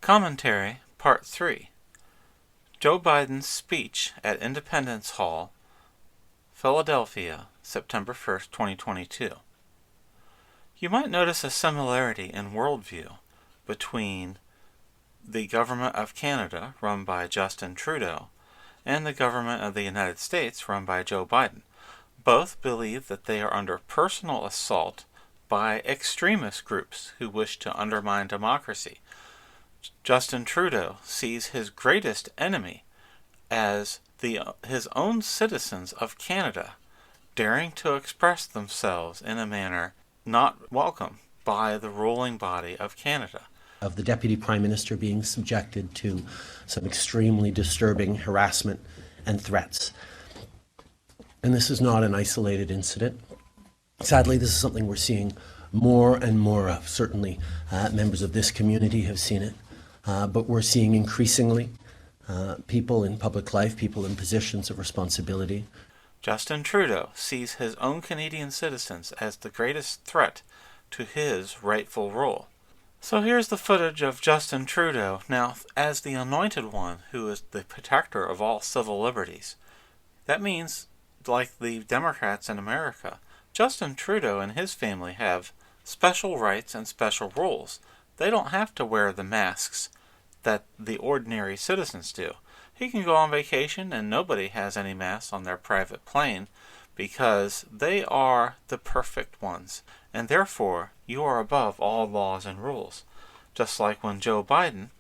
Commentary, Part 3. Joe Biden's speech at Independence Hall, Philadelphia, September 1st, 2022. You might notice a similarity in worldview between the government of Canada, run by Justin Trudeau, and the government of the United States, run by Joe Biden. Both believe that they are under personal assault by extremist groups who wish to undermine democracy. Justin Trudeau sees his greatest enemy as his own citizens of Canada daring to express themselves in a manner not welcome by the ruling body of Canada. Of the Deputy Prime Minister being subjected to some extremely disturbing harassment and threats. And this is not an isolated incident. Sadly, this is something we're seeing more and more of. Certainly, members of this community have seen it. But we're seeing increasingly people in public life, people in positions of responsibility. Justin Trudeau sees his own Canadian citizens as the greatest threat to his rightful role. So here's the footage of Justin Trudeau, now as the anointed one who is the protector of all civil liberties. That means, like the Democrats in America, Justin Trudeau and his family have special rights and special rules. They don't have to wear the masks that the ordinary citizens do. He can go on vacation and nobody has any masks on their private plane because they are the perfect ones, and therefore you are above all laws and rules. Just like when Joe Biden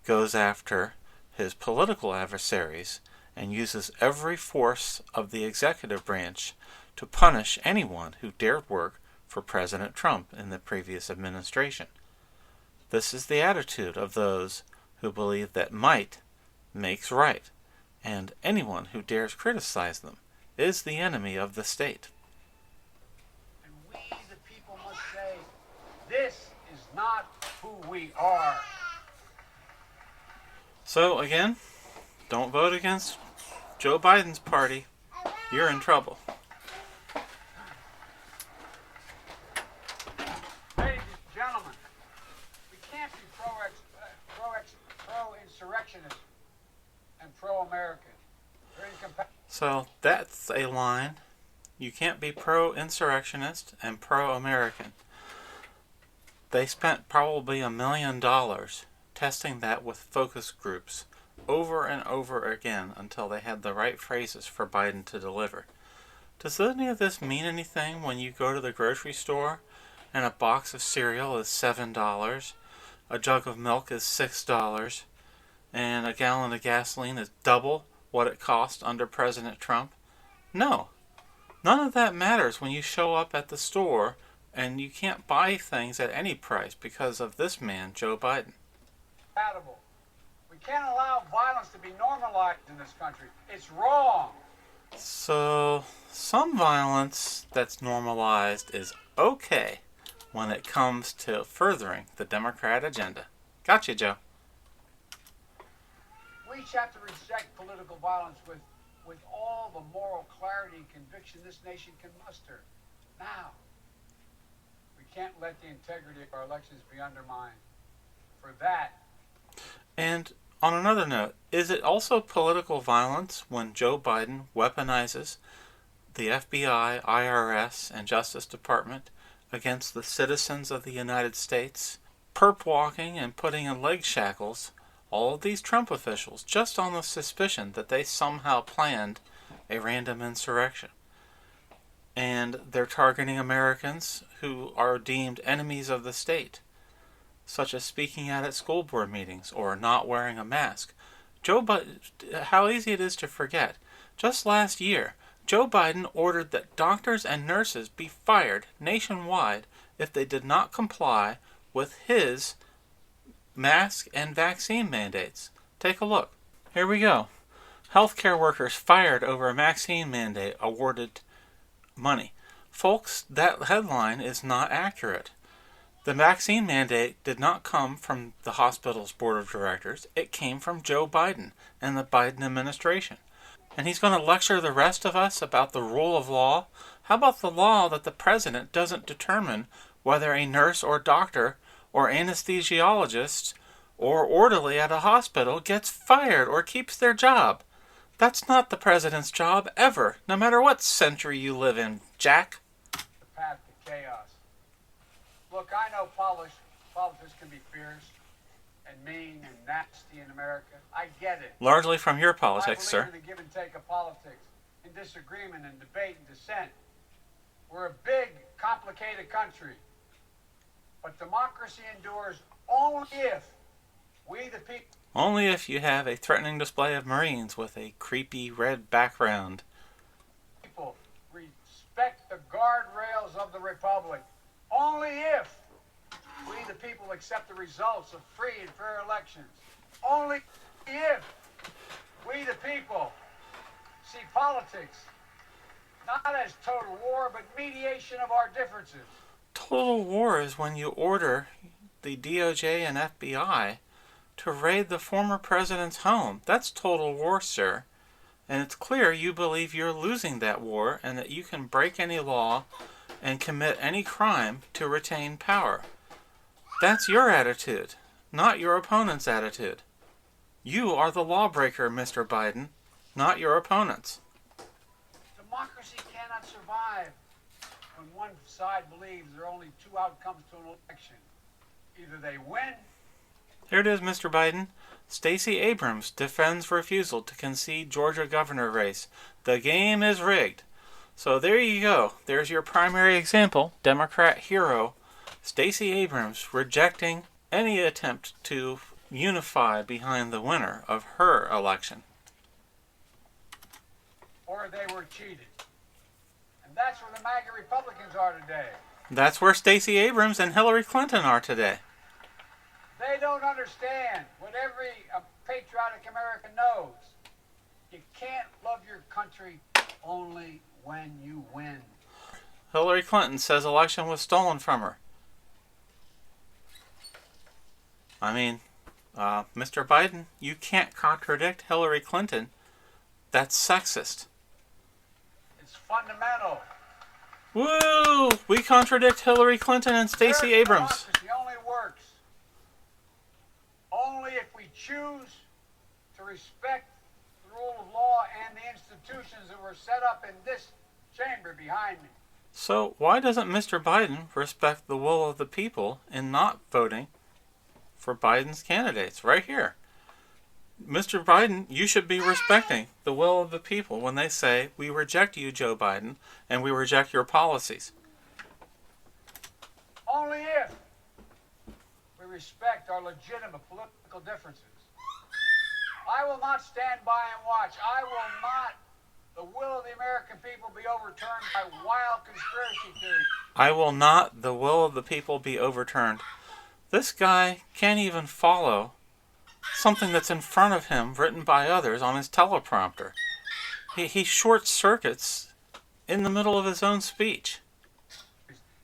goes after his political adversaries and uses every force of the executive branch to punish anyone who dared work for President Trump in the previous administration. This is the attitude of those who believe that might makes right, and anyone who dares criticize them is the enemy of the state. And we, the people, must say, this is not who we are. So again, don't vote against Joe Biden's party. You're in trouble. Ladies and gentlemen, we can't be pro-insurrectionist and pro-American. So that's a line. You can't be pro-insurrectionist and pro-American. They spent probably $1 million testing that with focus groups over and over again until they had the right phrases for Biden to deliver. Does any of this mean anything when you go to the grocery store and a box of cereal is $7, a jug of milk is $6, and a gallon of gasoline is double what it cost under President Trump? No. None of that matters when you show up at the store and you can't buy things at any price because of this man, Joe Biden. We can't allow violence to be normalized in this country. It's wrong. So, some violence that's normalized is okay when it comes to furthering the Democrat agenda. Gotcha, Joe. We each have to reject political violence with all the moral clarity and conviction this nation can muster. Now, we can't let the integrity of our elections be undermined. For that. And on another note, is it also political violence when Joe Biden weaponizes the FBI, IRS, and Justice Department against the citizens of the United States, perp walking and putting in leg shackles all of these Trump officials just on the suspicion that they somehow planned a random insurrection? And they're targeting Americans who are deemed enemies of the state, such as speaking out at school board meetings or not wearing a mask. How easy it is to forget. Just last year, Joe Biden ordered that doctors and nurses be fired nationwide if they did not comply with his mask and vaccine mandates. Take a look. Here we go. Healthcare workers fired over a vaccine mandate awarded money. Folks, that headline is not accurate. The vaccine mandate did not come from the hospital's board of directors. It came from Joe Biden and the Biden administration. And he's going to lecture the rest of us about the rule of law? How about the law that the president doesn't determine whether a nurse or doctor or anesthesiologist or orderly at a hospital gets fired or keeps their job. That's not the president's job ever, no matter what century you live in, Jack. The path to chaos. Look, I know politics can be fierce and mean and nasty in America. I get it. Largely from your politics, I believe sir. in the give and take of politics, in disagreement and debate and dissent. We're a big, complicated country. But democracy endures only if we, the people... Only if you have a threatening display of Marines with a creepy red background. People respect the guardrails of the Republic. Only if we, the people, accept the results of free and fair elections. Only if we, the people, see politics not as total war, but mediation of our differences. Total war is when you order the DOJ and FBI to raid the former president's home. That's total war, sir. And it's clear you believe you're losing that war and that you can break any law and commit any crime to retain power. That's your attitude, not your opponent's attitude. You are the lawbreaker, Mr. Biden, not your opponents. Democracy cannot survive when one side believes there are only two outcomes to an election. Either they win... Here it is, Mr. Biden. Stacey Abrams defends refusal to concede Georgia governor race. The game is rigged. So there you go. There's your primary example, Democrat hero, Stacey Abrams rejecting any attempt to unify behind the winner of her election. Or they were cheated. And that's where the MAGA Republicans are today. That's where Stacey Abrams and Hillary Clinton are today. They don't understand what every patriotic American knows. You can't love your country only when you win. Hillary Clinton says election was stolen from her. I mean, Mr. Biden, you can't contradict Hillary Clinton. That's sexist. It's fundamental. Woo! We contradict Hillary Clinton and Stacey Abrams. Democracy only works only if we choose to respect the rule of law and the institutions that were set up in this chamber behind me. So why doesn't Mr. Biden respect the will of the people in not voting for Biden's candidates right here? Mr. Biden, you should be respecting the will of the people when they say, we reject you, Joe Biden, and we reject your policies. Only if we respect our legitimate political differences. I will not stand by and watch. I will not, the will of the American people, be overturned by wild conspiracy theories. I will not, the will of the people, be overturned. This guy can't even follow something that's in front of him written by others on his teleprompter. He short circuits in the middle of his own speech.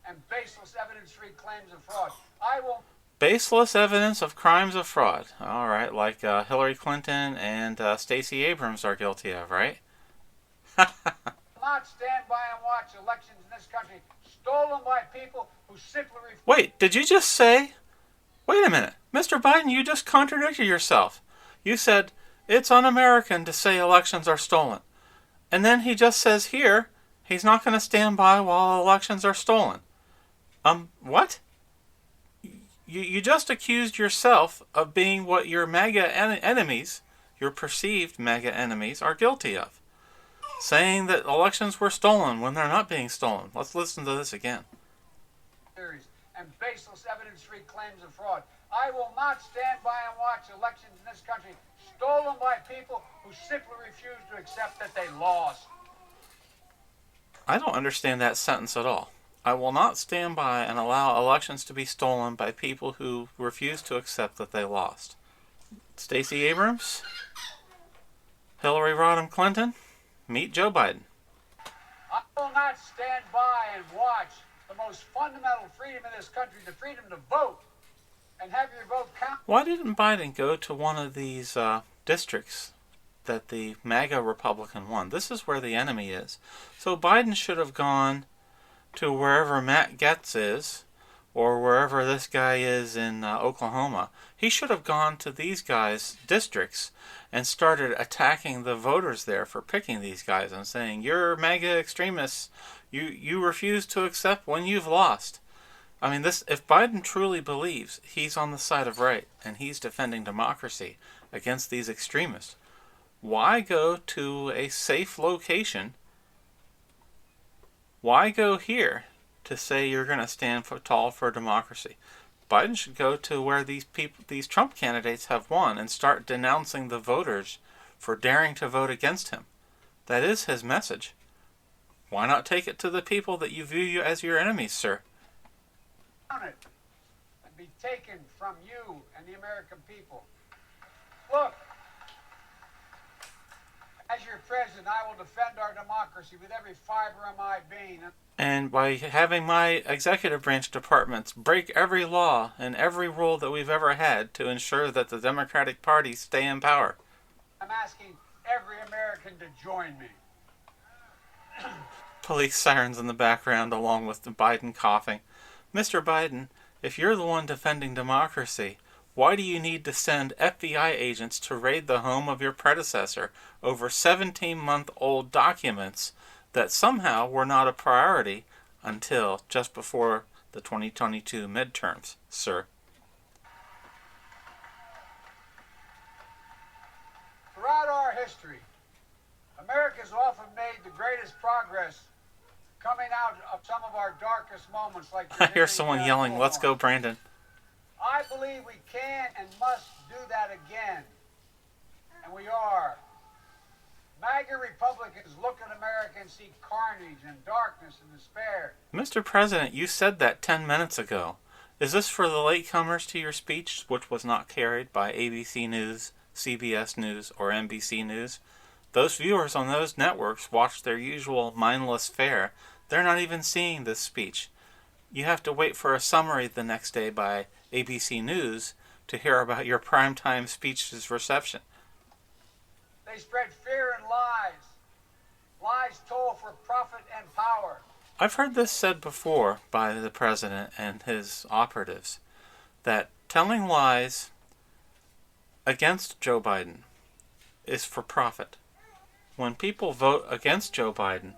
And baseless evidence-free claims of fraud. I will... Baseless evidence of crimes of fraud. All right, like Hillary Clinton and Stacey Abrams are guilty of, right? not stand by and watch elections in this country stolen by people who simply... Wait, did you just say... Wait a minute. Mr. Biden, you just contradicted yourself. You said, it's un-American to say elections are stolen. And then he just says here, he's not going to stand by while elections are stolen. What? You just accused yourself of being what your MAGA enemies, your perceived MAGA enemies, are guilty of. Saying that elections were stolen when they're not being stolen. Let's listen to this again. And baseless evidence-free claims of fraud. I will not stand by and watch elections in this country stolen by people who simply refuse to accept that they lost. I don't understand that sentence at all. I will not stand by and allow elections to be stolen by people who refuse to accept that they lost. Stacey Abrams, Hillary Rodham Clinton, meet Joe Biden. I will not stand by and watch the most fundamental freedom in this country, the freedom to vote, and have your vote count. Why didn't Biden go to one of these districts that the MAGA Republican won? This is where the enemy is. So Biden should have gone to wherever Matt Gaetz is, or wherever this guy is in Oklahoma, he should have gone to these guys' districts and started attacking the voters there for picking these guys and saying, you're MAGA extremists. You refuse to accept when you've lost. I mean, if Biden truly believes he's on the side of right and he's defending democracy against these extremists, why go to a safe location? Why go here to say you're going to stand tall for democracy? Biden should go to where these Trump candidates have won and start denouncing the voters for daring to vote against him. That is his message. Why not take it to the people that you view as your enemies, sir? And be taken from you and the American people. Look, as your president, I will defend our democracy with every fiber of my being. And by having my executive branch departments break every law and every rule that we've ever had to ensure that the Democratic Party stay in power. I'm asking every American to join me. Police sirens in the background along with the Biden coughing. Mr. Biden, if you're the one defending democracy, why do you need to send FBI agents to raid the home of your predecessor over 17-month-old documents that somehow were not a priority until just before the 2022 midterms, sir? Throughout our history, America has often made the greatest progress coming out of some of our darkest moments. Like I hear someone yelling, "Let's go, Brandon." I believe we can and must do that again. And we are. MAGA Republicans look at America and see carnage and darkness and despair. Mr. President, you said that 10 minutes ago. Is this for the latecomers to your speech, which was not carried by ABC News, CBS News, or NBC News? Those viewers on those networks watch their usual mindless fare. They're not even seeing this speech. You have to wait for a summary the next day by ABC News to hear about your primetime speech's reception. They spread fear and lies. Lies told for profit and power. I've heard this said before by the president and his operatives, that telling lies against Joe Biden is for profit. When people vote against Joe Biden,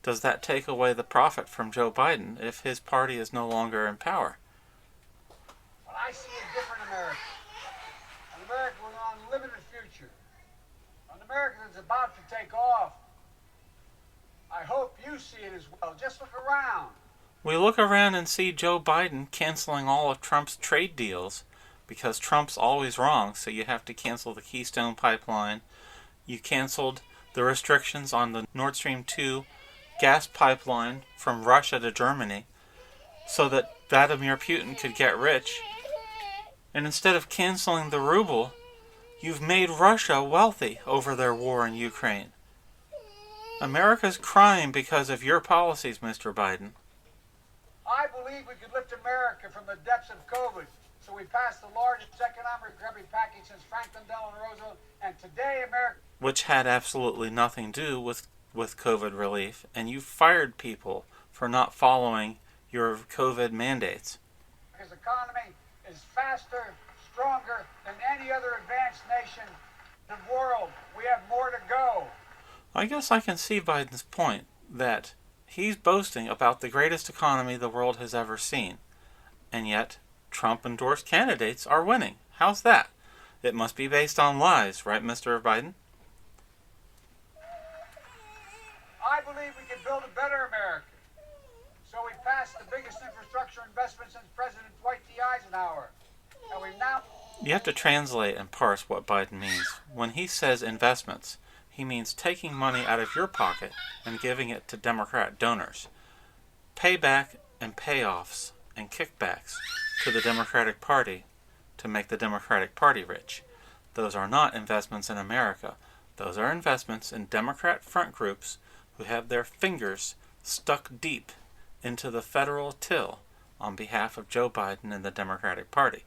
does that take away the profit from Joe Biden if his party is no longer in power? But I see a different America. An America with an unlimited future. An America that's about to take off. I hope you see it as well. Just look around. We look around and see Joe Biden canceling all of Trump's trade deals because Trump's always wrong, so you have to cancel the Keystone Pipeline. You canceled the restrictions on the Nord Stream 2 gas pipeline from Russia to Germany so that Vladimir Putin could get rich. And instead of canceling the ruble, you've made Russia wealthy over their war in Ukraine. America's crying because of your policies, Mr. Biden. I believe we could lift America from the depths of COVID. So we passed the largest economic recovery package since Franklin Delano Roosevelt, and today America... Which had absolutely nothing to do with COVID relief, and you fired people for not following your COVID mandates. America's economy is faster, stronger than any other advanced nation in the world. We have more to go. I guess I can see Biden's point that he's boasting about the greatest economy the world has ever seen, and yet Trump-endorsed candidates are winning. How's that? It must be based on lies, right, Mr. Biden? I believe we can build a better America. So we passed the biggest infrastructure investment since President Dwight D. Eisenhower. And we've now... You have to translate and parse what Biden means. When he says investments, he means taking money out of your pocket and giving it to Democrat donors. Payback and payoffs and kickbacks to the Democratic Party to make the Democratic Party rich. Those are not investments in America. Those are investments in Democrat front groups who have their fingers stuck deep into the federal till on behalf of Joe Biden and the Democratic Party.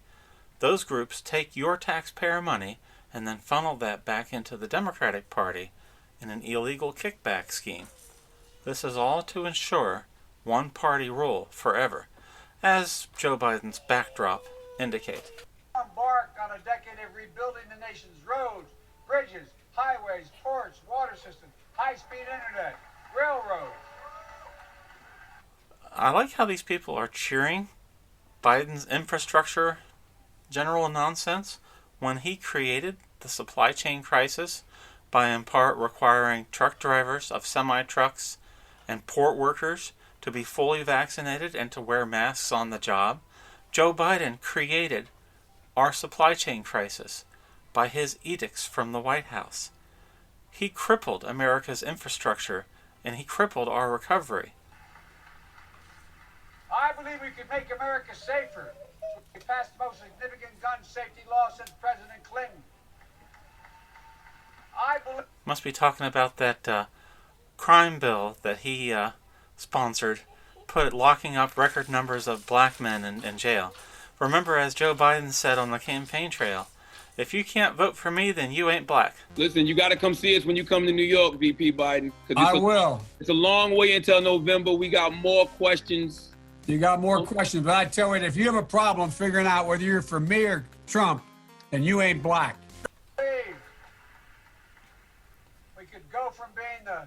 Those groups take your taxpayer money and then funnel that back into the Democratic Party in an illegal kickback scheme. This is all to ensure one-party rule forever. as Joe Biden's backdrop indicates. Embark on a decade of rebuilding the nation's roads, bridges, highways, ports, water systems, high-speed internet, railroads. I like how these people are cheering Biden's infrastructure general nonsense when he created the supply chain crisis by in part requiring truck drivers of semi-trucks and port workers to be fully vaccinated and to wear masks on the job. Joe Biden created our supply chain crisis by his edicts from the White House. He crippled America's infrastructure and he crippled our recovery. I believe we could make America safer. We passed the most significant gun safety law since President Clinton. I believe... Must be talking about that crime bill that he sponsored, locking up record numbers of black men in jail. Remember, as Joe Biden said on the campaign trail, if you can't vote for me, then you ain't black. Listen, you got to come see us when you come to New York, VP Biden. I will. It's a long way until November. We got more questions. You got more questions, but I tell you, if you have a problem figuring out whether you're for me or Trump, then you ain't black. We could go from being the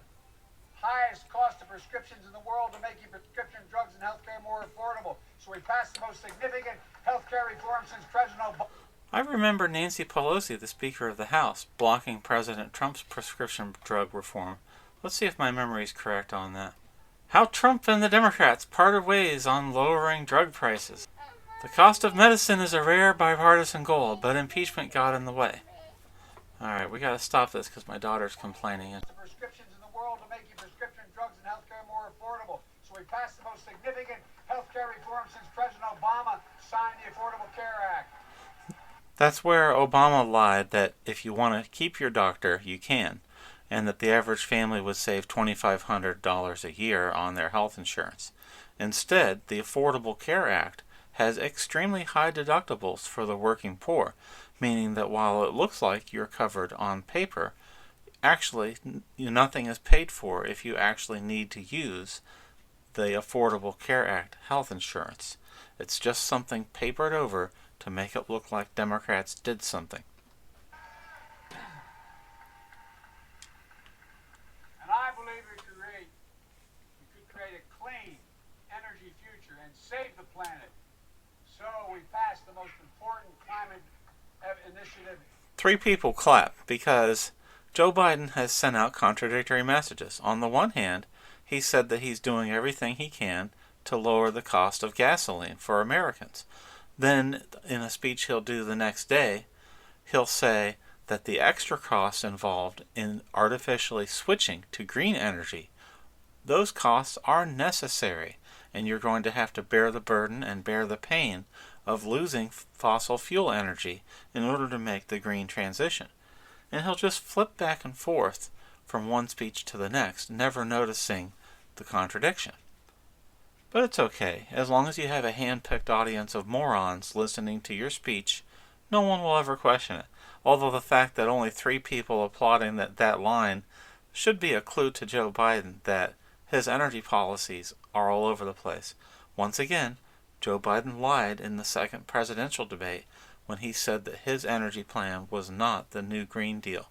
highest cost of prescriptions in the world to making prescription drugs and healthcare more affordable. So we passed the most significant healthcare reform since President Obama. I remember Nancy Pelosi, the Speaker of the House, blocking President Trump's prescription drug reform. Let's see if my memory is correct on that. How Trump and the Democrats parted ways on lowering drug prices. The cost of medicine is a rare bipartisan goal, but impeachment got in the way. Alright, we gotta stop this because my daughter's complaining. The prescriptions in the world to making prescription drugs and healthcare more affordable. So we passed the most significant healthcare reform since President Obama signed the Affordable Care Act. That's where Obama lied that if you want to keep your doctor, you can, and that the average family would save $2,500 a year on their health insurance. Instead, the Affordable Care Act has extremely high deductibles for the working poor, meaning that while it looks like you're covered on paper, actually nothing is paid for if you actually need to use the Affordable Care Act health insurance. It's just something papered over to make it look like Democrats did something. And I believe we could create a clean energy future and save the planet. So we passed the most important climate initiative. 3 people clap because Joe Biden has sent out contradictory messages. On the one hand, he said that he's doing everything he can to lower the cost of gasoline for Americans. Then, in a speech he'll do the next day, he'll say that the extra costs involved in artificially switching to green energy, those costs are necessary, and you're going to have to bear the burden and bear the pain of losing fossil fuel energy in order to make the green transition. And he'll just flip back and forth from one speech to the next, never noticing the contradiction. But it's okay. As long as you have a hand-picked audience of morons listening to your speech, no one will ever question it. Although the fact that only 3 people applauding that line should be a clue to Joe Biden that his energy policies are all over the place. Once again, Joe Biden lied in the second presidential debate when he said that his energy plan was not the new Green Deal.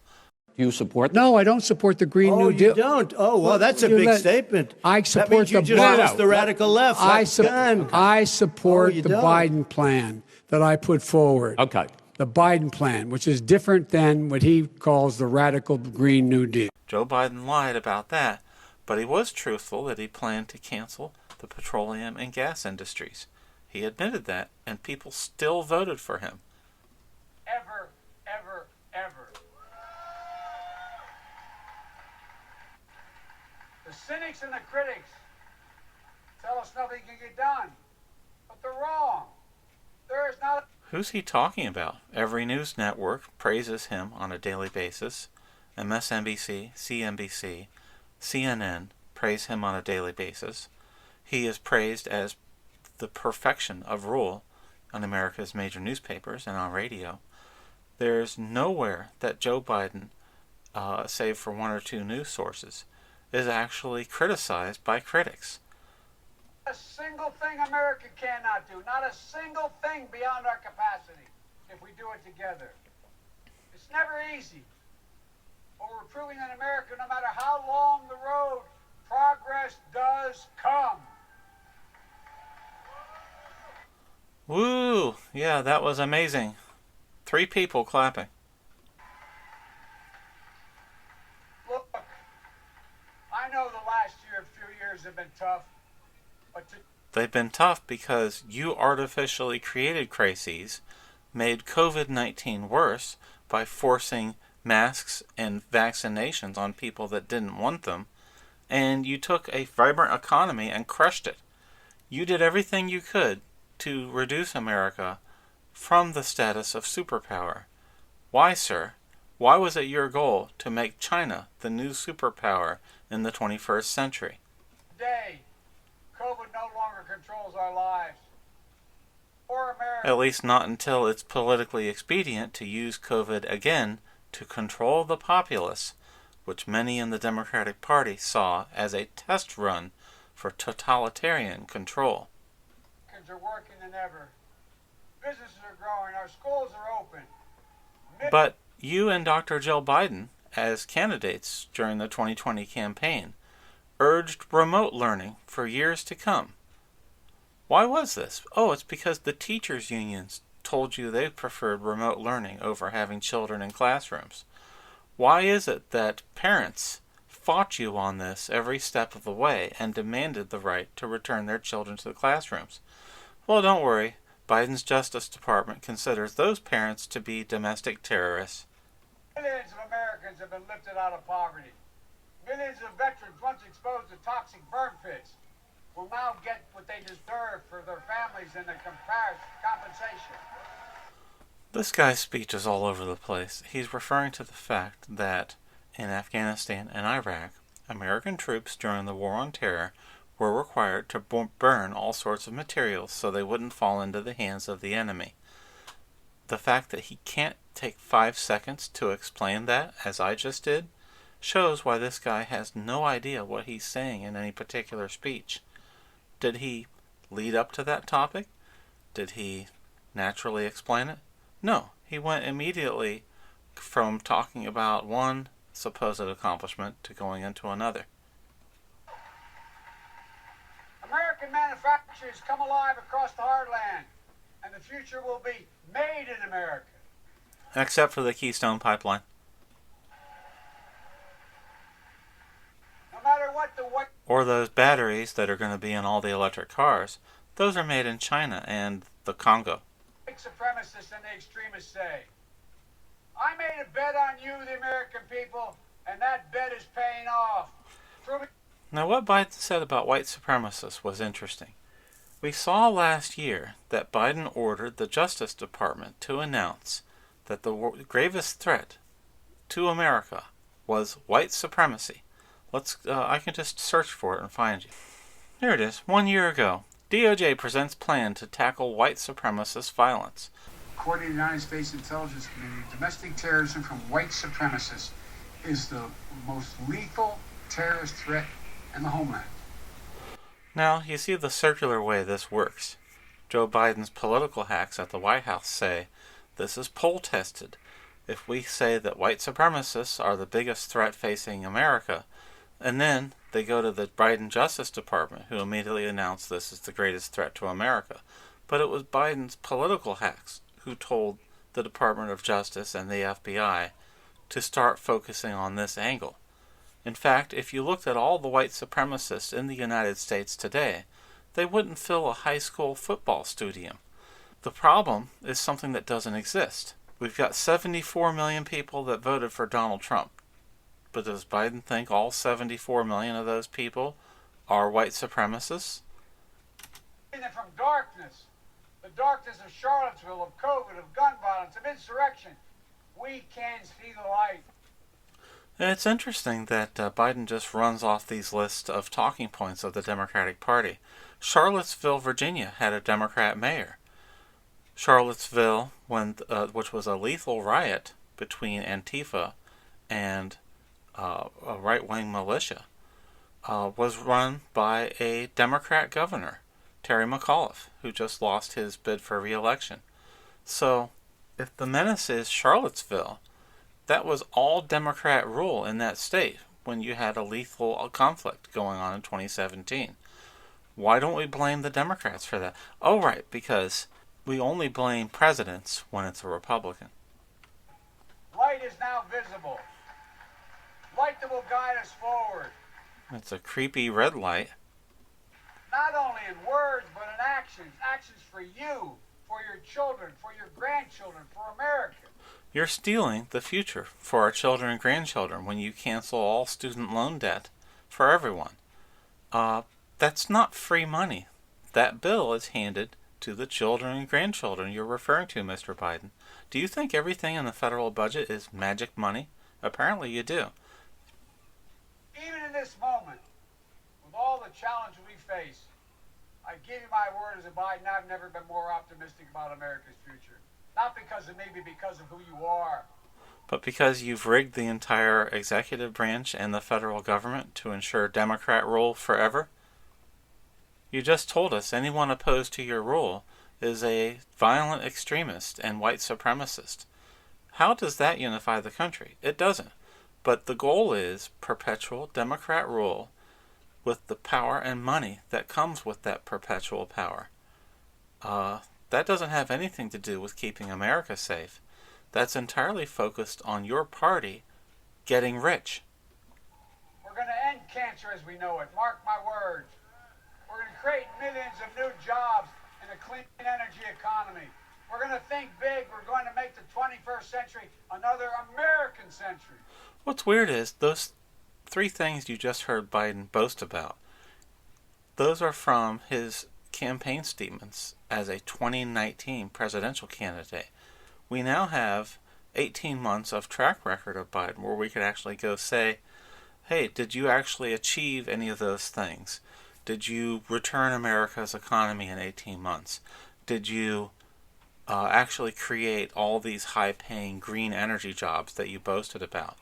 Do you support that? No, I don't support the Green New Deal. Oh, you don't? Oh, well, that's a big statement. I support that means you just lost the radical left. I support the don't. Biden plan that I put forward. Okay. The Biden plan, which is different than what he calls the radical Green New Deal. Joe Biden lied about that, but he was truthful that he planned to cancel the petroleum and gas industries. He admitted that, and people still voted for him. Ever, ever, ever. The cynics and the critics tell us nothing can get done, but they're wrong. There is not. Who's he talking about? Every news network praises him on a daily basis. MSNBC, CNBC, CNN praise him on a daily basis. He is praised as the perfection of rule on America's major newspapers and on radio. There's nowhere that Joe Biden, save for 1 or 2 news sources, is actually criticized by critics. a single thing America cannot do. Not a single thing beyond our capacity if we do it together. It's never easy. But we're proving that America, no matter how long the road, progress does come. Woo! Yeah, that was amazing. 3 people clapping. Look, I know the last few years have been tough, but They've been tough because you artificially created crises, made COVID-19 worse by forcing masks and vaccinations on people that didn't want them, and you took a vibrant economy and crushed it. You did everything you could to reduce America from the status of superpower. Why, sir? Why was it your goal to make China the new superpower in the 21st century? today, COVID no longer controls our lives. Or America. At least not until it's politically expedient to use COVID again to control the populace, which many in the Democratic Party saw as a test run for totalitarian control. Are working than ever. Businesses are growing. Our schools are open. But you and Dr. Joe Biden, as candidates during the 2020 campaign, urged remote learning for years to come. Why was this? Oh, it's because the teachers' unions told you they preferred remote learning over having children in classrooms. Why is it that parents fought you on this every step of the way and demanded the right to return their children to the classrooms? Well, don't worry. Biden's Justice Department considers those parents to be domestic terrorists. Millions of Americans have been lifted out of poverty. Millions of veterans once exposed to toxic burn pits will now get what they deserve for their families and their compensation. This guy's speech is all over the place. He's referring to the fact that in Afghanistan and Iraq, American troops during the War on Terror were required to burn all sorts of materials so they wouldn't fall into the hands of the enemy. The fact that he can't take 5 seconds to explain that, as I just did, shows why this guy has no idea what he's saying in any particular speech. Did he lead up to that topic? Did he naturally explain it? No, he went immediately from talking about one supposed accomplishment to going into another. American manufacturers come alive across the heartland, and the future will be made in America. Except for the Keystone Pipeline. No matter what or those batteries that are going to be in all the electric cars, those are made in China and the Congo. white supremacists and the extremists say. I made a bet on you, the American people, and that bet is paying off. Now, what Biden said about white supremacists was interesting. We saw last year that Biden ordered the Justice Department to announce that the gravest threat to America was white supremacy. I can just search for it and find you. Here it is. 1 year ago, DOJ presents plan to tackle white supremacist violence. According to the United States Intelligence Community, domestic terrorism from white supremacists is the most lethal terrorist threat in the homeland. Now, you see the circular way this works. Joe Biden's political hacks at the White House say, this is poll tested. If we say that white supremacists are the biggest threat facing America, and then they go to the Biden Justice Department, who immediately announced this is the greatest threat to America. But it was Biden's political hacks who told the Department of Justice and the FBI to start focusing on this angle. In fact, if you looked at all the white supremacists in the United States today, they wouldn't fill a high school football stadium. The problem is something that doesn't exist. We've got 74 million people that voted for Donald Trump. But does Biden think all 74 million of those people are white supremacists? From darkness, the darkness of Charlottesville, of COVID, of gun violence, of insurrection, we can see the light. And it's interesting that Biden just runs off these lists of talking points of the Democratic Party. Charlottesville, Virginia had a Democrat mayor. Charlottesville, which was a lethal riot between Antifa and a right-wing militia. was run by a Democrat governor, Terry McAuliffe, who just lost his bid for re-election. So, if the menace is Charlottesville, that was all Democrat rule in that state when you had a lethal conflict going on in 2017. Why don't we blame the Democrats for that? Oh, right, because we only blame presidents when it's a Republican. Light is now visible. Light that will guide us forward. It's a creepy red light. Not only in words, but in actions. Actions for you, for your children, for your grandchildren, for America. You're stealing the future for our children and grandchildren when you cancel all student loan debt for everyone. That's not free money. That bill is handed to the children and grandchildren you're referring to, Mr. Biden. Do you think everything in the federal budget is magic money? Apparently you do. Even in this moment, with all the challenges we face, I give you my word as a Biden, I've never been more optimistic about America's future. Not because of me, but because of who you are. But because you've rigged the entire executive branch and the federal government to ensure Democrat rule forever? You just told us anyone opposed to your rule is a violent extremist and white supremacist. How does that unify the country? It doesn't. But the goal is perpetual Democrat rule with the power and money that comes with that perpetual power. That doesn't have anything to do with keeping America safe. That's entirely focused on your party getting rich. We're going to end cancer as we know it. Mark my words. We're going to create millions of new jobs in a clean energy economy. We're going to think big. We're going to make the 21st century another American century. What's weird is those three things you just heard Biden boast about, those are from his campaign statements as a 2019 presidential candidate. We now have 18 months of track record of Biden where we could actually go say, hey, did you actually achieve any of those things? Did you return America's economy in 18 months? Did you actually create all these high-paying green energy jobs that you boasted about?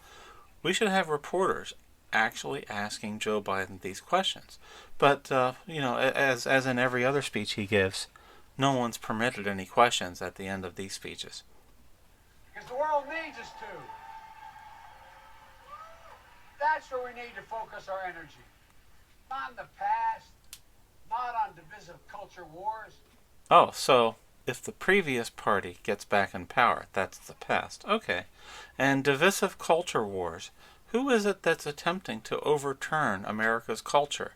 We should have reporters actually asking Joe Biden these questions. But, as in every other speech he gives, no one's permitted any questions at the end of these speeches. Because the world needs us to. That's where we need to focus our energy. Not in the past, not on divisive culture wars. Oh, so if the previous party gets back in power, that's the past. Okay. And divisive culture wars, who is it that's attempting to overturn America's culture?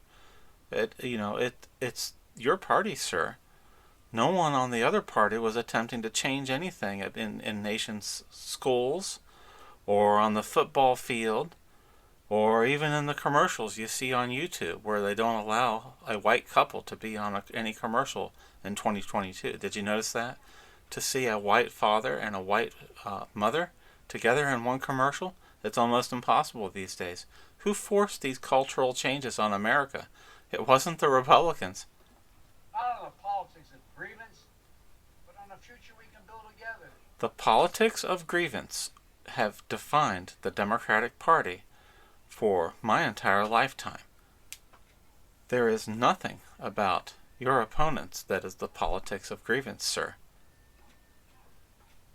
It's your party, sir. No one on the other party was attempting to change anything in nations' schools or on the football field or even in the commercials you see on YouTube where they don't allow a white couple to be on any commercial in 2022. Did you notice that? To see a white father and a white mother together in one commercial, it's almost impossible these days. Who forced these cultural changes on America? It wasn't the Republicans. Not on the politics of grievance, but on a future we can build together. The politics of grievance have defined the Democratic Party for my entire lifetime. There is nothing about your opponents that is the politics of grievance, sir.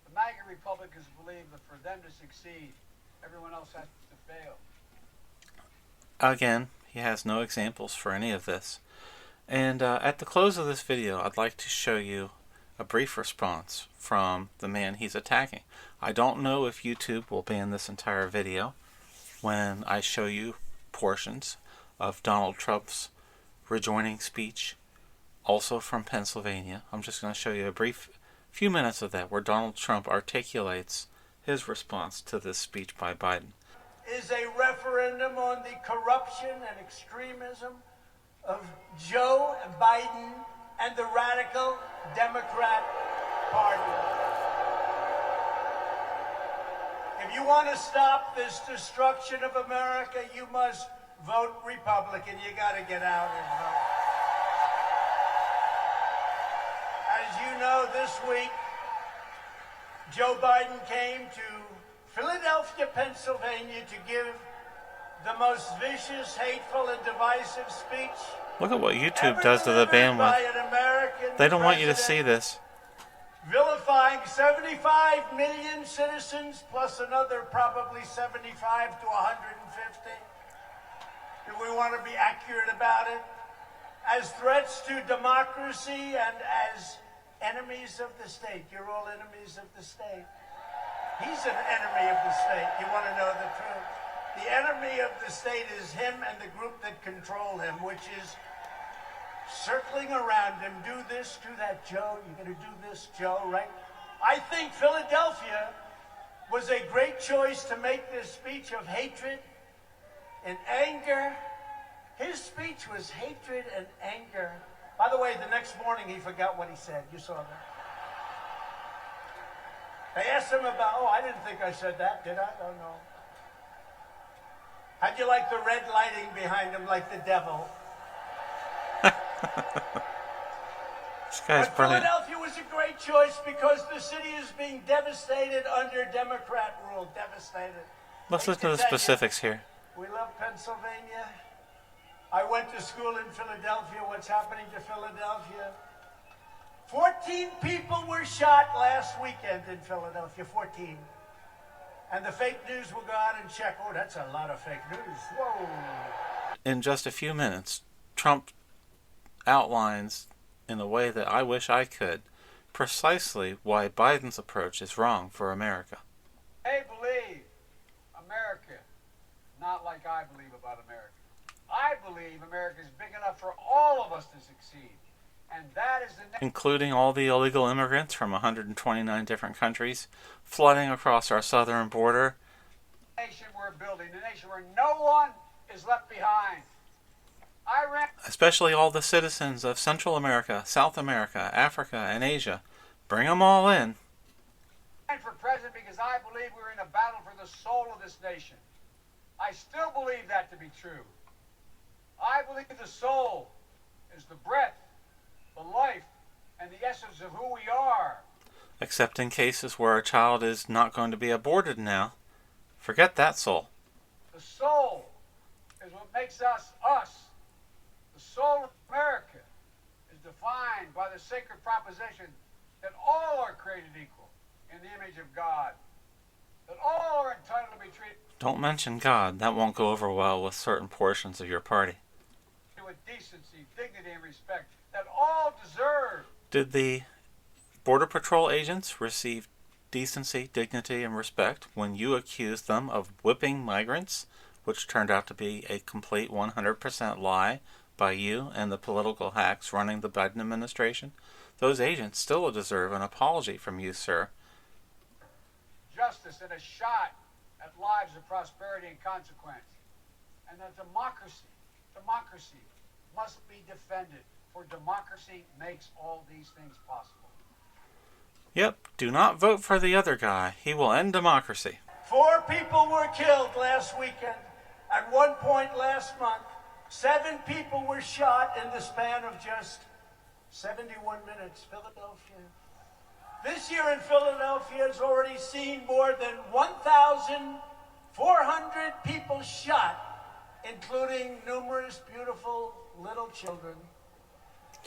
The MAGA Republicans believe that for them to succeed, everyone else has to fail. Again, he has no examples for any of this. And at the close of this video, I'd like to show you a brief response from the man he's attacking. I don't know if YouTube will ban this entire video when I show you portions of Donald Trump's rejoining speech, also from Pennsylvania. I'm just going to show you a brief few minutes of that where Donald Trump articulates his response to this speech by Biden. Is a referendum on the corruption and extremism of Joe Biden and the radical Democrat Party. If you want to stop this destruction of America, you must vote Republican. You got to get out and vote. As you know, this week, Joe Biden came to Philadelphia, Pennsylvania to give the most vicious, hateful, and divisive speech Look at what YouTube ever does to the delivered by bandwidth. an American They don't want you to see president, this. vilifying 75 million citizens plus another probably 75 to 150. Do we want to be accurate about it? As threats to democracy and as enemies of the state. You're all enemies of the state. He's an enemy of the state. You want to know the truth? The enemy of the state is him and the group that control him, which is circling around him. Do this, do that, Joe. You're going to do this, Joe, right? I think Philadelphia was a great choice to make this speech of hatred and anger. His speech was hatred and anger. By the way, the next morning he forgot what he said. You saw that. They asked him about, I didn't think I said that, did I? Oh, no. How'd you like the red lighting behind him like the devil? This guy's But brilliant. Philadelphia was a great choice because the city is being devastated under Democrat rule. Devastated. Let's I listen to the can tell you, specifics here. we love Pennsylvania. I went to school in Philadelphia. What's happening to Philadelphia? 14 people were shot last weekend in Philadelphia. 14. And the fake news will go out and check. Oh, that's a lot of fake news. Whoa. In just a few minutes, Trump outlines in a way that I wish I could precisely why Biden's approach is wrong for America. They believe America, not like I believe about America. I believe America is big enough for all of us to succeed. And that is the Including all the illegal immigrants from 129 different countries flooding across our southern border. nation we're building, a nation where no one is left behind. I ran Especially all the citizens of Central America, South America, Africa, and Asia. Bring them all in. for president because I believe we're in a battle for the soul of this nation. I still believe that to be true. I believe the soul is the breath, the life, and the essence of who we are. Except in cases where a child is not going to be aborted now. Forget that soul. The soul is what makes us us. The soul of America is defined by the sacred proposition that all are created equal in the image of God. That all are entitled to be treated Don't mention God. That won't go over well with certain portions of your party. with decency, dignity, and respect. That all deserve. Did the Border Patrol agents receive decency, dignity, and respect when you accused them of whipping migrants, which turned out to be a complete 100% lie by you and the political hacks running the Biden administration? Those agents still deserve an apology from you, sir. Justice and a shot at lives of prosperity and consequence. And that democracy must be defended, for democracy makes all these things possible. Yep, do not vote for the other guy. He will end democracy. 4 people were killed last weekend. At one point last month, 7 people were shot in the span of just 71 minutes. Philadelphia. This year in Philadelphia has already seen more than 1,400 people shot, including numerous beautiful little children.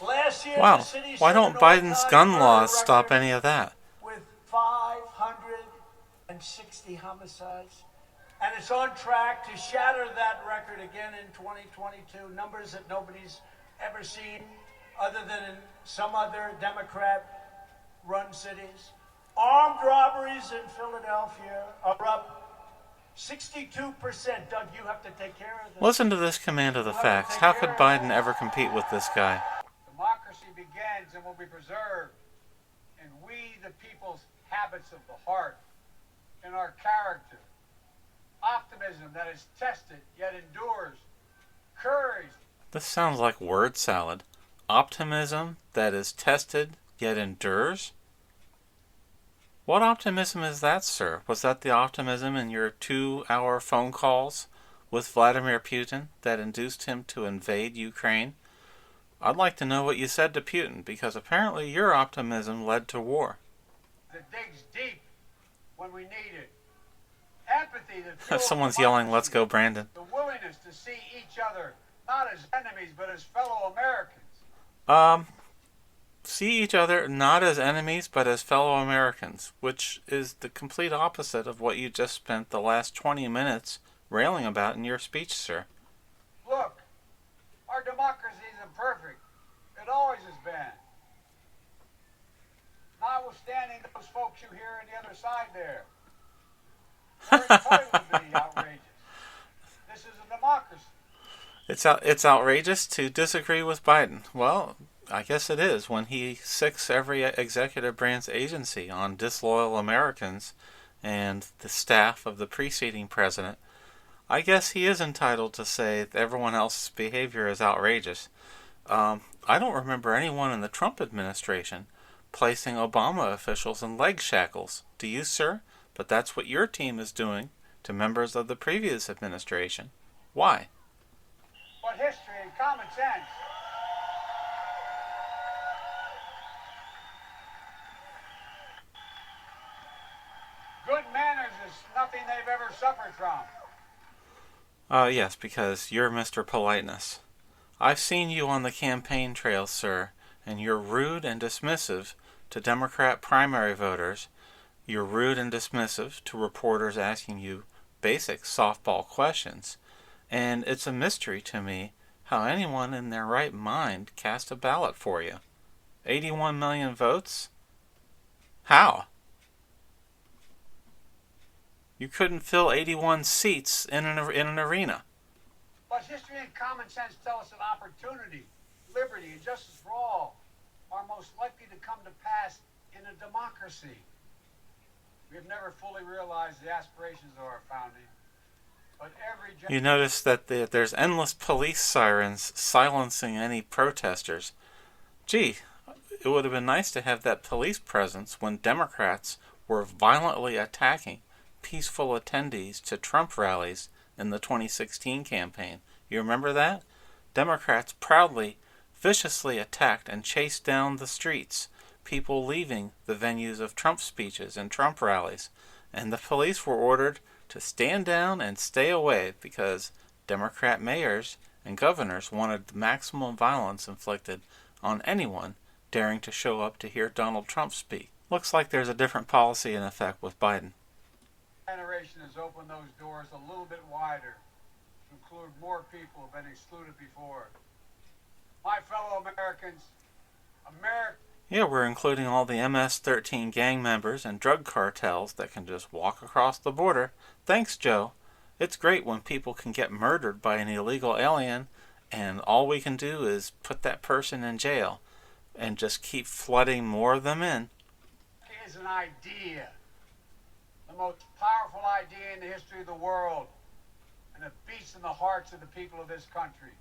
Last year, Wow, the city why set don't an Biden's all-time gun murder laws stop record any of that? with 560 homicides. And it's on track to shatter that record again in 2022. Numbers that nobody's ever seen other than in some other Democrat-run cities. Armed robberies in Philadelphia are up 62%. Doug, you have to take care of this. Listen to this command of the facts. How could Biden ever compete with this guy? Democracy begins and will be preserved in we, the people's habits of the heart, in our character, optimism that is tested yet endures, courage. This sounds like word salad. Optimism that is tested yet endures? What optimism is that, sir? Was that the optimism in your 2-hour phone calls with Vladimir Putin that induced him to invade Ukraine? I'd like to know what you said to Putin, because apparently your optimism led to war. That digs deep when we need it. Empathy that fuels Someone's yelling, "Let's go, Brandon." the willingness join us to see each other not as enemies but as fellow Americans? See each other not as enemies but as fellow Americans, which is the complete opposite of what you just spent the last 20 minutes railing about in your speech, sir. Look, our democracy isn't perfect. It always has been. Notwithstanding those folks you hear on the other side there. Would be outrageous. This is a democracy. It's outrageous to disagree with Biden. Well, I guess it is when he sicks every executive branch agency on disloyal Americans and the staff of the preceding president. I guess he is entitled to say that everyone else's behavior is outrageous. I don't remember anyone in the Trump administration placing Obama officials in leg shackles. Do you, sir? But that's what your team is doing to members of the previous administration. Why? But history and common sense. Good manners is nothing they've ever suffered from. Yes, because you're Mr. Politeness. I've seen you on the campaign trail, sir, and you're rude and dismissive to Democrat primary voters. You're rude and dismissive to reporters asking you basic softball questions. And it's a mystery to me how anyone in their right mind cast a ballot for you. 81 million votes? How? You couldn't fill 81 seats in an arena. But history and common sense tell us that opportunity, liberty, and justice for all are most likely to come to pass in a democracy. We have never fully realized the aspirations of our founding. But you notice that there's endless police sirens silencing any protesters. Gee, it would have been nice to have that police presence when Democrats were violently attacking peaceful attendees to Trump rallies in the 2016 campaign. You remember that? Democrats proudly, viciously attacked and chased down the streets people leaving the venues of Trump speeches and Trump rallies, and the police were ordered to stand down and stay away because Democrat mayors and governors wanted the maximum violence inflicted on anyone daring to show up to hear Donald Trump speak. Looks like there's a different policy in effect with Biden. Generation has opened those doors a little bit wider to include more people who have been excluded before. My fellow Americans, Yeah, we're including all the MS-13 gang members and drug cartels that can just walk across the border. Thanks, Joe. It's great when people can get murdered by an illegal alien and all we can do is put that person in jail and just keep flooding more of them in. Is an idea. The most powerful idea in the history of the world. And it beats in the hearts of the people of this country.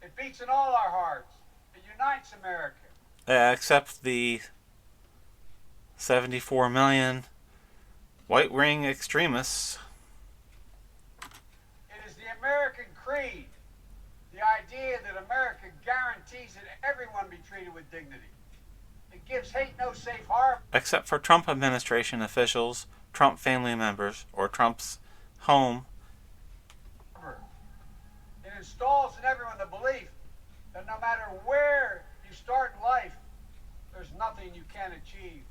It beats in all our hearts. It unites America. Except the 74 million white ring extremists. It is the American creed. The idea that America guarantees that everyone be treated with dignity. It gives hate no safe harbor. Except for Trump administration officials, Trump family members, or Trump's home. It installs in everyone the belief that no matter where you start in life, there's nothing you can't achieve.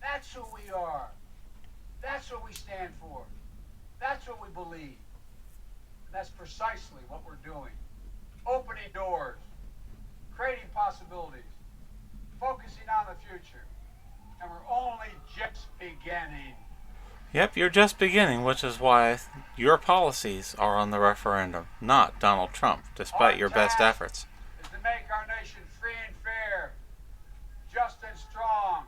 That's who we are. That's what we stand for. That's what we believe. And that's precisely what we're doing. Opening doors, creating possibilities, focusing on the future. And we're only just beginning. Yep, you're just beginning, which is why your policies are on the referendum, not Donald Trump, despite your best efforts. Is to make our nation free and fair, just and strong.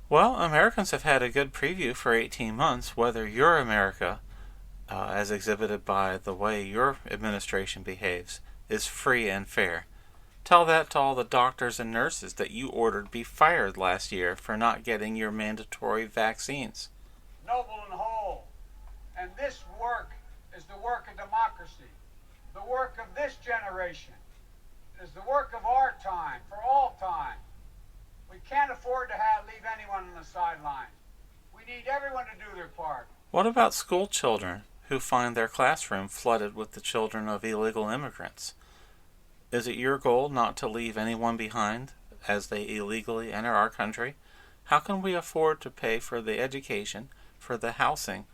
Well, Americans have had a good preview for 18 months whether your America, as exhibited by the way your administration behaves, is free and fair. Tell that to all the doctors and nurses that you ordered be fired last year for not getting your mandatory vaccines. Noble and whole. And this work is the work of democracy, the work of this generation. It is the work of our time, for all time. We can't afford to leave anyone on the sidelines. We need everyone to do their part. What about school children who find their classroom flooded with the children of illegal immigrants? Is it your goal not to leave anyone behind as they illegally enter our country? How can we afford to pay for the education, for the housing,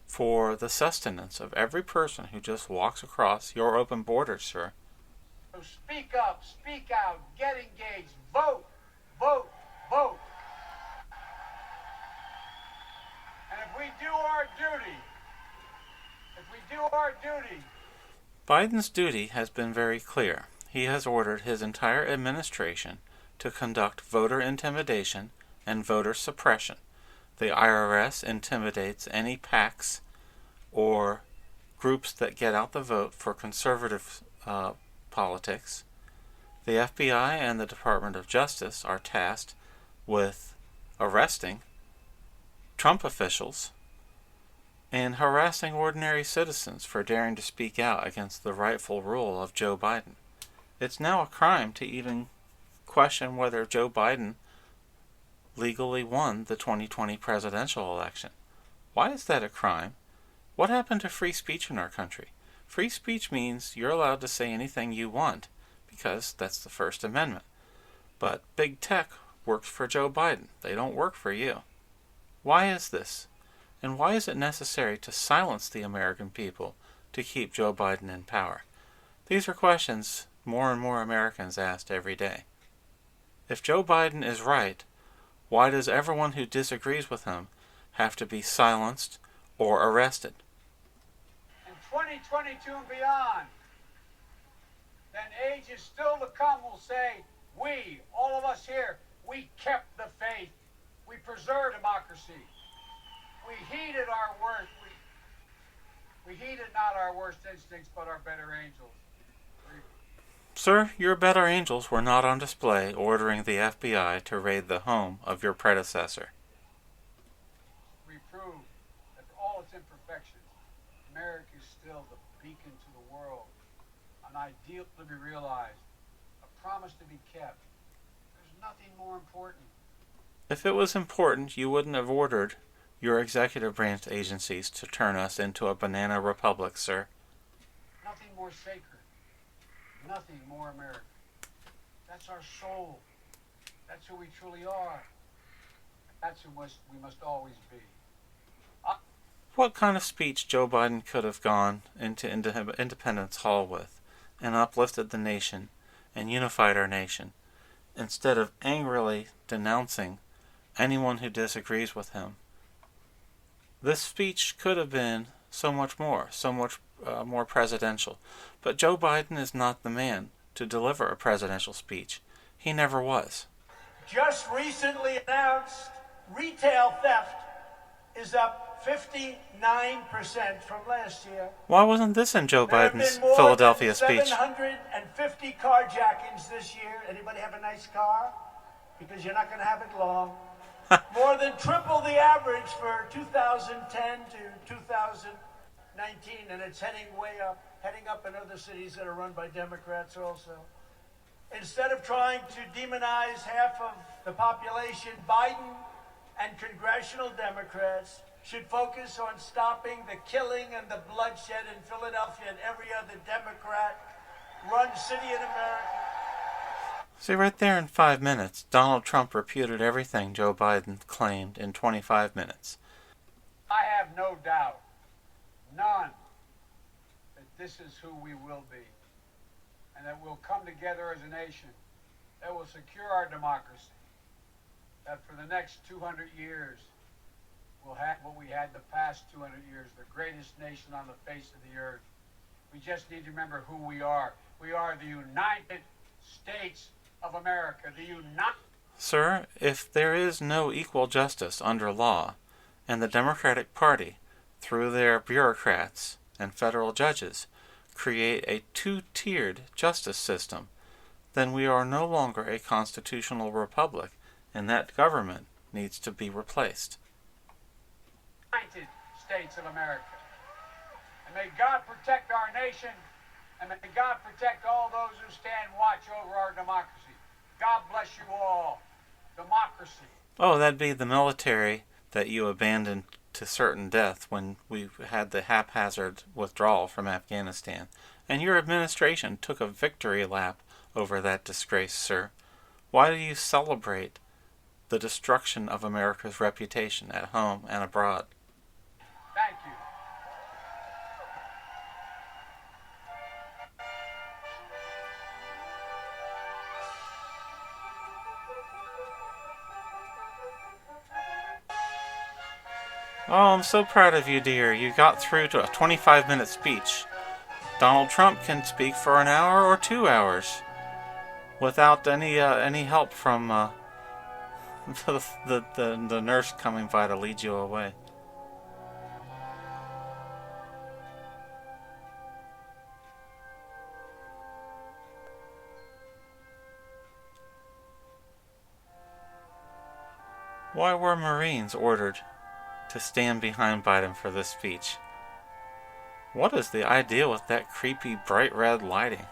for the sustenance of every person who just walks across your open borders, sir? So speak up, speak out, get engaged, vote, vote, vote. And if we do our duty, Biden's duty has been very clear. He has ordered his entire administration to conduct voter intimidation and voter suppression. The IRS intimidates any PACs or groups that get out the vote for conservative politics. The FBI and the Department of Justice are tasked with arresting Trump officials and harassing ordinary citizens for daring to speak out against the rightful rule of Joe Biden. It's now a crime to even question whether Joe Biden legally won the 2020 presidential election. Why is that a crime? What happened to free speech in our country? Free speech means you're allowed to say anything you want, because that's the First Amendment. But big tech works for Joe Biden. They don't work for you. Why is this? And why is it necessary to silence the American people to keep Joe Biden in power? These are questions more and more Americans ask every day. If Joe Biden is right, why does everyone who disagrees with him have to be silenced or arrested? in 2022 and beyond, then ages still to come will say, we, all of us here, we kept the faith. We preserved democracy. We heeded our worst. We heeded not our worst instincts, but our better angels. Sir, your better angels were not on display ordering the FBI to raid the home of your predecessor. We prove that for all its imperfections, America is still the beacon to the world, an ideal to be realized, a promise to be kept. There's nothing more important. If it was important, you wouldn't have ordered your executive branch agencies to turn us into a banana republic, sir. Nothing more sacred. Nothing more American. That's our soul. That's who we truly are. That's who we must always be. What kind of speech Joe Biden could have gone into Independence Hall with and uplifted the nation and unified our nation, instead of angrily denouncing anyone who disagrees with him? This speech could have been so much more presidential. But Joe Biden is not the man to deliver a presidential speech. He never was. Just recently announced retail theft is up 59% from last year. Why wasn't this in Joe There have Biden's been more Philadelphia than speech? 750 carjackings this year. Anybody have a nice car? Because you're not going to have it long. More than triple the average for 2010 to 2019, and it's heading up in other cities that are run by Democrats also. Instead of trying to demonize half of the population, Biden and congressional Democrats should focus on stopping the killing and the bloodshed in Philadelphia and every other Democrat-run city in America. See, right there in 5 minutes, Donald Trump refuted everything Joe Biden claimed in 25 minutes. I have no doubt, none, that this is who we will be, and that we'll come together as a nation that will secure our democracy, that for the next 200 years we'll have what we had the past 200 years, the greatest nation on the face of the earth. We just need to remember who we are. We are the United States of America, the United... Sir, if there is no equal justice under law, and the Democratic Party, through their bureaucrats and federal judges, create a two-tiered justice system, then we are no longer a constitutional republic, and that government needs to be replaced. United States of America. And may God protect our nation, and may God protect all those who stand watch over our democracy. God bless you all. Democracy. Oh, that'd be the military that you abandoned to certain death when we had the haphazard withdrawal from Afghanistan. And your administration took a victory lap over that disgrace, sir. Why do you celebrate the destruction of America's reputation at home and abroad? Thank you. Oh, I'm so proud of you, dear. You got through to a 25-minute speech. Donald Trump can speak for an hour or 2 hours without any help from the nurse coming by to lead you away. Why were Marines ordered to stand behind Biden for this speech? What is the idea with that creepy bright red lighting?